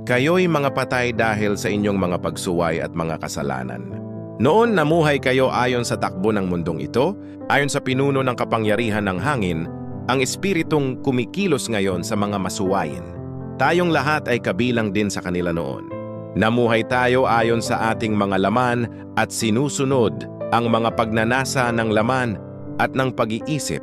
Kayo'y mga patay dahil sa inyong mga pagsuway at mga kasalanan. Noon namuhay kayo ayon sa takbo ng mundong ito, ayon sa pinuno ng kapangyarihan ng hangin, ang espiritong kumikilos ngayon sa mga masuwayin. Tayong lahat ay kabilang din sa kanila noon. Namuhay tayo ayon sa ating mga laman at sinusunod ang mga pagnanasa ng laman at ng pag-iisip.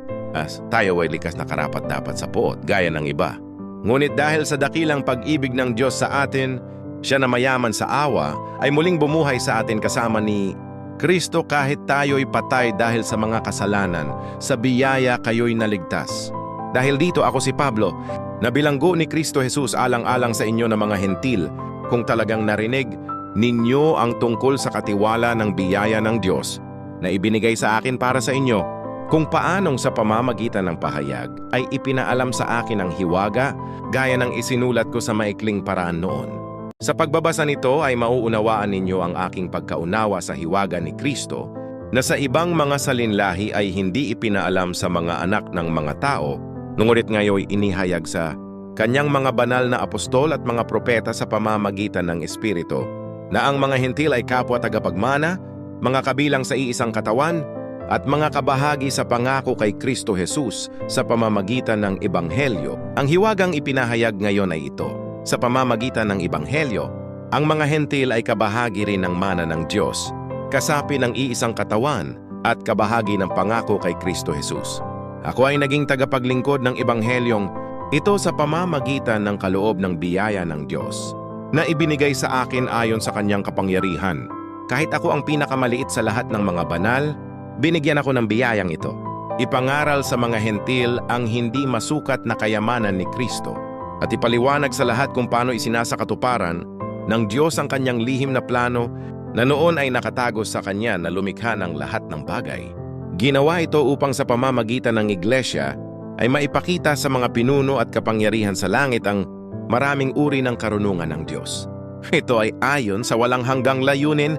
Tayo ay likas na karapat-dapat sa poot, gaya ng iba. Ngunit dahil sa dakilang pag-ibig ng Diyos sa atin, siya na mayaman sa awa ay muling bumuhay sa atin kasama ni Kristo kahit tayo'y patay dahil sa mga kasalanan, sa biyaya kayo'y naligtas. Dahil dito ako si Pablo, na bilanggo ni Kristo Jesus alang-alang sa inyo na mga hentil, kung talagang narinig ninyo ang tungkol sa katiwala ng biyaya ng Diyos na ibinigay sa akin para sa inyo, kung paanong sa pamamagitan ng pahayag ay ipinaalam sa akin ang hiwaga gaya ng isinulat ko sa maikling paraan noon. Sa pagbabasa nito ay mauunawaan ninyo ang aking pagkaunawa sa hiwaga ni Kristo na sa ibang mga salinlahi ay hindi ipinaalam sa mga anak ng mga tao, ngunit ngayon inihayag sa kanyang mga banal na apostol at mga propeta sa pamamagitan ng Espiritu, na ang mga hentil ay kapwa tagapagmana, mga kabilang sa iisang katawan, at mga kabahagi sa pangako kay Kristo Jesus sa pamamagitan ng Ebanghelyo. Ang hiwagang ipinahayag ngayon ay ito. Sa pamamagitan ng Ebanghelyo, ang mga hentil ay kabahagi rin ng mana ng Diyos, kasapi ng iisang katawan at kabahagi ng pangako kay Kristo Jesus. Ako ay naging tagapaglingkod ng Ebanghelyong ito sa pamamagitan ng kaloob ng biyaya ng Diyos, na ibinigay sa akin ayon sa kanyang kapangyarihan. Kahit ako ang pinakamaliit sa lahat ng mga banal, binigyan ako ng biyayang ito. Ipangaral sa mga hentil ang hindi masukat na kayamanan ni Kristo, at ipaliwanag sa lahat kung paano isinasakatuparan ng Diyos ang kanyang lihim na plano na noon ay nakatago sa kanya na lumikha ng lahat ng bagay. Ginawa ito upang sa pamamagitan ng iglesia ay maipakita sa mga pinuno at kapangyarihan sa langit ang maraming uri ng karunungan ng Diyos. Ito ay ayon sa walang hanggang layunin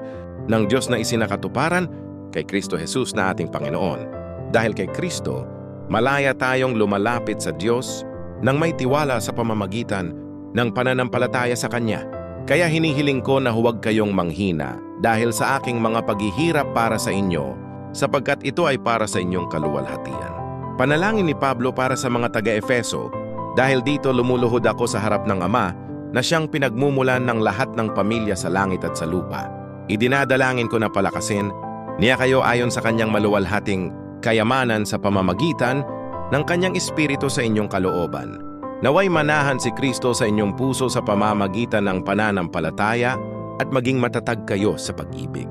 ng Diyos na isinakatuparan kay Kristo Jesus na ating Panginoon. Dahil kay Kristo, malaya tayong lumalapit sa Diyos nang may tiwala sa pamamagitan ng pananampalataya sa Kanya. Kaya hinihiling ko na huwag kayong manghina dahil sa aking mga paghihirap para sa inyo, sapagkat ito ay para sa inyong kaluwalhatian. Panalangin ni Pablo para sa mga taga-Efeso, dahil dito lumuluhod ako sa harap ng Ama na siyang pinagmumulan ng lahat ng pamilya sa langit at sa lupa. Idinadalangin ko na palakasin niya kayo ayon sa kanyang maluwalhating kayamanan sa pamamagitan ng kanyang espiritu sa inyong kalooban. Naway manahan si Kristo sa inyong puso sa pamamagitan ng pananampalataya at maging matatag kayo sa pag-ibig.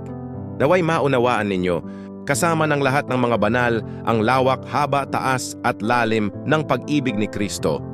Naway maunawaan ninyo, kasama ng lahat ng mga banal, ang lawak, haba, taas at lalim ng pag-ibig ni Kristo